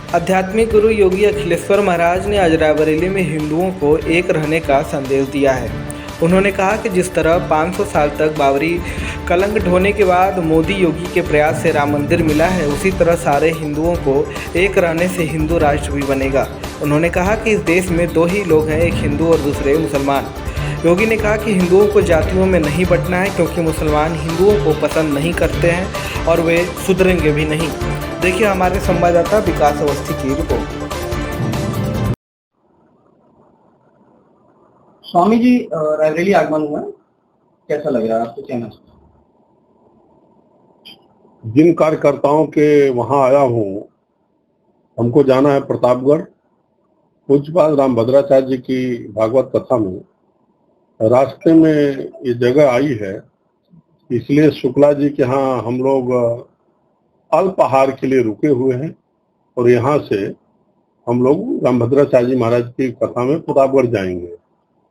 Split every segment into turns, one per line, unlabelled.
आध्यात्मिक गुरु योगी अखिलेश्वर महाराज ने आज रायबरेली में हिंदुओं को एक रहने का संदेश दिया है। उन्होंने कहा कि जिस तरह 500 साल तक बाबरी कलंक ढोने के बाद मोदी योगी के प्रयास से राम मंदिर मिला है, उसी तरह सारे हिंदुओं को एक रहने से हिंदू राष्ट्र भी बनेगा। उन्होंने कहा कि इस देश में दो ही लोग हैं, एक हिंदू और दूसरे मुसलमान। योगी ने कहा कि हिंदुओं को जातियों में नहीं बंटना है, क्योंकि मुसलमान हिंदुओं को पसंद नहीं करते हैं और वे सुधरेंगे भी नहीं। देखिए हमारे संवाददाता विकास अवस्थी की रिपोर्ट।
स्वामी जी, रायबरेली आगमन हुआ, कैसा लग रहा है आपको? कहना
जिन कार्यकर्ताओं के वहां आया हूं, हमको जाना है प्रतापगढ़। पूज्यपाद रामभद्राचार्य जी की भागवत कथा में रास्ते में ये जगह आई है, इसलिए शुक्ला जी के यहाँ हम लोग अल्पाहार के लिए रुके हुए हैं और यहाँ से हम लोग रामभद्राचार्य जी महाराज की कथा में प्रतापगढ़ जाएंगे।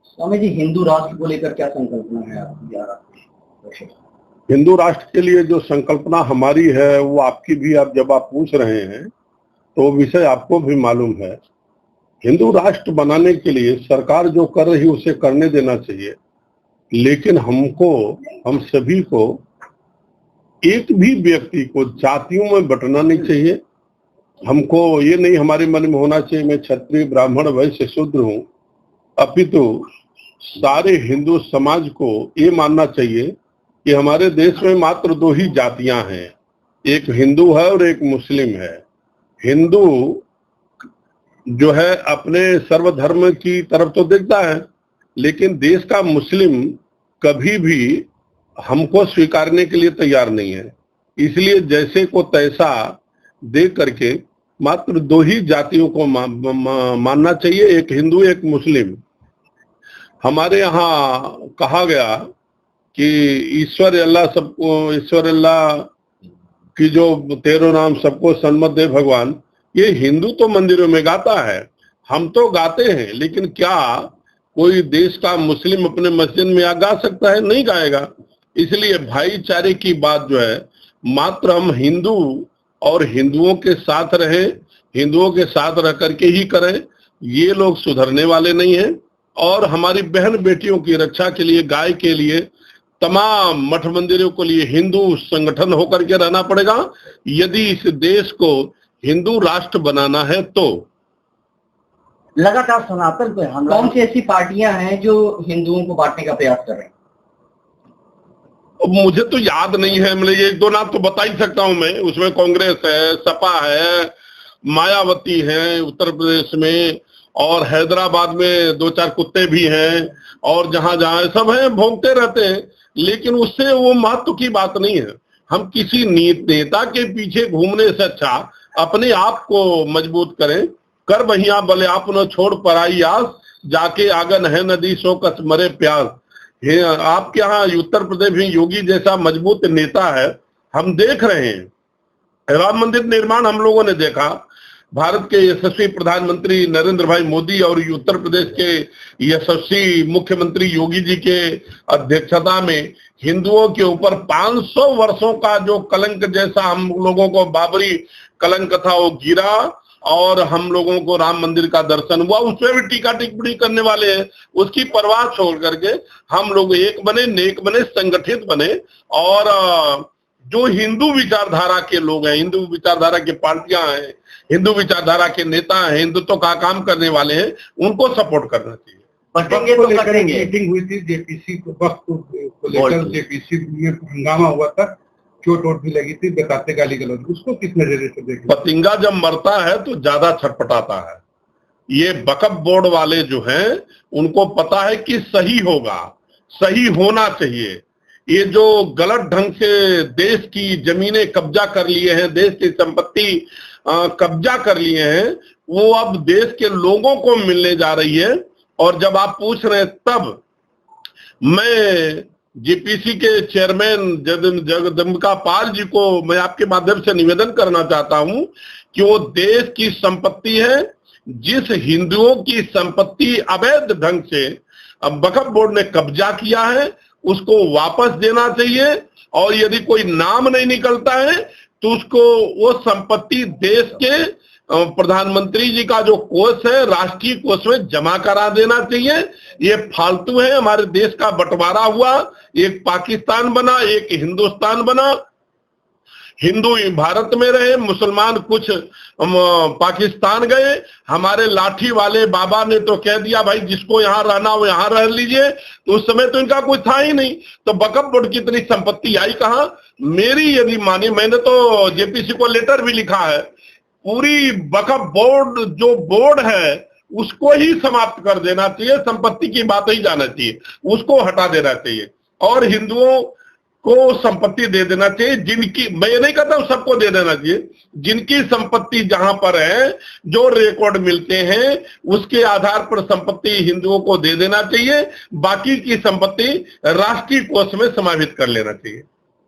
स्वामी जी, हिंदू राष्ट्र को लेकर क्या संकल्पना है आपकी?
हिंदू राष्ट्र के लिए जो संकल्पना हमारी है वो आपकी भी, आप जब आप पूछ रहे हैं तो विषय आपको भी मालूम है। हिंदू राष्ट्र बनाने के लिए सरकार जो कर रही उसे करने देना चाहिए, लेकिन हम सभी को, एक भी व्यक्ति को जातियों में बंटना नहीं चाहिए। हमको ये नहीं हमारे मन में होना चाहिए मैं क्षत्रिय ब्राह्मण वैश्य शूद्र हूँ, अपितु सारे हिंदू समाज को ये मानना चाहिए कि हमारे देश में मात्र दो ही जातियां हैं, एक हिंदू है और एक मुस्लिम है। हिंदू जो है अपने सर्वधर्म की तरफ तो देखता है, लेकिन देश का मुस्लिम कभी भी हमको स्वीकारने के लिए तैयार नहीं है। इसलिए जैसे को तैसा देख करके मात्र दो ही जातियों को मानना चाहिए, एक हिंदू एक मुस्लिम। हमारे यहाँ कहा गया कि ईश्वर अल्लाह की जो 13 नाम सबको सन्मत दे भगवान, ये हिंदू तो मंदिरों में गाता है, हम तो गाते हैं, लेकिन क्या कोई देश का मुस्लिम अपने मस्जिद में गा सकता है? नहीं गाएगा। इसलिए भाईचारे की बात जो है, मात्र हम हिंदू और हिंदुओं के साथ रहें, हिंदुओं के साथ रह करके ही करें। ये लोग सुधरने वाले नहीं हैं और हमारी बहन बेटियों की रक्षा के लिए, गाय के लिए, तमाम मठ मंदिरों के लिए हिंदू संगठन होकर के रहना पड़ेगा। यदि इस देश को हिंदू राष्ट्र बनाना है तो
लगातार सनातन पे हमला, कौन सी ऐसी पार्टियां हैं जो हिंदुओं को बांटने का प्रयास कर रहे हैं?
मुझे तो याद नहीं है, मतलब एक दो नाम तो बता ही सकता हूं मैं। उसमें कांग्रेस है, सपा है, मायावती है उत्तर प्रदेश में, और हैदराबाद में 2-4 कुत्ते भी हैं, और जहां जहां सब हैं, भोंकते रहते हैं, लेकिन उससे वो महत्व की बात नहीं है। हम किसी नेता के पीछे घूमने से अच्छा अपने आप को मजबूत करें। कर बहिया भले आप न छोड़ पराई आस, जाके आगन है नदी सो कस मरे प्यास। आपके यहाँ उत्तर प्रदेश में योगी जैसा मजबूत नेता है, हम देख रहे हैं। राम मंदिर निर्माण हम लोगों ने देखा, भारत के यशस्वी प्रधानमंत्री नरेंद्र भाई मोदी और उत्तर प्रदेश के यशस्वी मुख्यमंत्री योगी जी के अध्यक्षता में हिंदुओं के ऊपर 500 वर्षों का जो कलंक जैसा हम लोगों को बाबरी कलंक था वो गिरा, और हम लोगों को राम मंदिर का दर्शन हुआ। उसमें भी टीका टिप्पणी करने वाले हैं, उसकी परवाह छोड़ करके हम लोग एक बने, नेक बने, संगठित बने, और जो हिंदू विचारधारा के लोग हैं, हिंदू विचारधारा की पार्टियां हैं, हिंदू विचारधारा के नेता हैं, हिंदुत्व का काम करने वाले हैं, उनको सपोर्ट करना चाहिए।
बटेंगे तो करेंगे।
मीटिंग हुई थी जेपीसी को, वक्त को लेकर जेपीसी में हंगामा हुआ था, चोट वोट भी लगी थी, बताते गाली गलौज, उसको किस नजरिए से देखें?
पतिंगा जब मरता है तो ज्यादा छटपटाता है। ये वक्फ बोर्ड वाले जो हैं, उनको पता है कि सही होगा, सही होना चाहिए। ये जो गलत ढंग से देश की जमीनें कब्जा कर लिए हैं, देश की संपत्ति कब्जा कर लिए हैं, वो अब देश के लोगों को मिलने जा रही है। और जब आप पूछ रहे हैं, तब मैं जेपीसी के चेयरमैन जगदम्बिका पाल जी को मैं आपके माध्यम से निवेदन करना चाहता हूं कि वो देश की संपत्ति है, जिस हिंदुओं की संपत्ति अवैध ढंग से वक्फ बोर्ड ने कब्जा किया है, उसको वापस देना चाहिए। और यदि कोई नाम नहीं निकलता है तो उसको वो संपत्ति देश के प्रधानमंत्री जी का जो कोष है राष्ट्रीय कोष में जमा करा देना चाहिए। ये फालतू है। हमारे देश का बंटवारा हुआ, एक पाकिस्तान बना, एक हिंदुस्तान बना। हिंदू भारत में रहे, मुसलमान कुछ पाकिस्तान गए। हमारे लाठी वाले बाबा ने तो कह दिया भाई जिसको यहाँ रहना वो यहाँ रह लीजिए, तो उस समय तो इनका कुछ था ही नहीं। तो वक्फ बोर्ड की इतनी संपत्ति आई कहाँ? मेरी यदि माने, मैंने तो जेपीसी को लेटर भी लिखा है, पूरी वक्फ बोर्ड जो बोर्ड है उसको ही समाप्त कर देना चाहिए, संपत्ति की बात ही जाना चाहिए, उसको हटा देना चाहिए और हिंदुओं को संपत्ति दे देना चाहिए। जिनकी, मैं ये नहीं कहता हूं सबको दे देना चाहिए, जिनकी संपत्ति जहां पर है, जो रिकॉर्ड मिलते हैं उसके आधार पर संपत्ति हिंदुओं को दे देना चाहिए, बाकी की संपत्ति राष्ट्रीय कोष में समाहित कर लेना चाहिए।